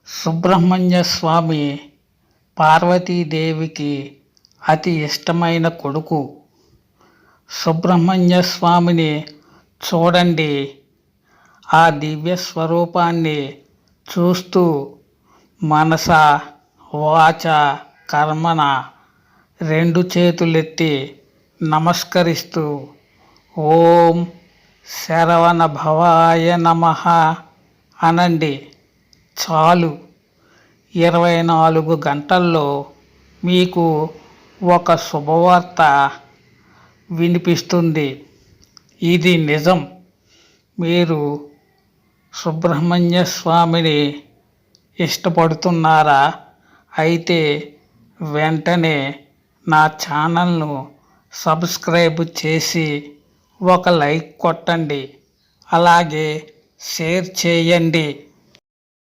సుబ్రహ్మణ్య స్వామి పార్వతీదేవికి అతి ఇష్టమైన కొడుకు. సుబ్రహ్మణ్య స్వామిని చూడండి. ఆ దివ్య స్వరూపాన్ని చూస్తూ మనస వాచ కర్మన రెండు చేతులెత్తి నమస్కరిస్తూ ఓం శరవణ భవాయ నమః అనండి. చాలు. 24 గంటల్లో మీకు ఒక శుభవార్త వినిపిస్తుంది. ఇది నిజం. మీరు సుబ్రహ్మణ్య స్వామిని ఇష్టపడుతున్నారా? అయితే వెంటనే నా ఛానల్ను సబ్స్క్రైబ్ చేసి ఒక లైక్ కొట్టండి. అలాగే షేర్ చేయండి.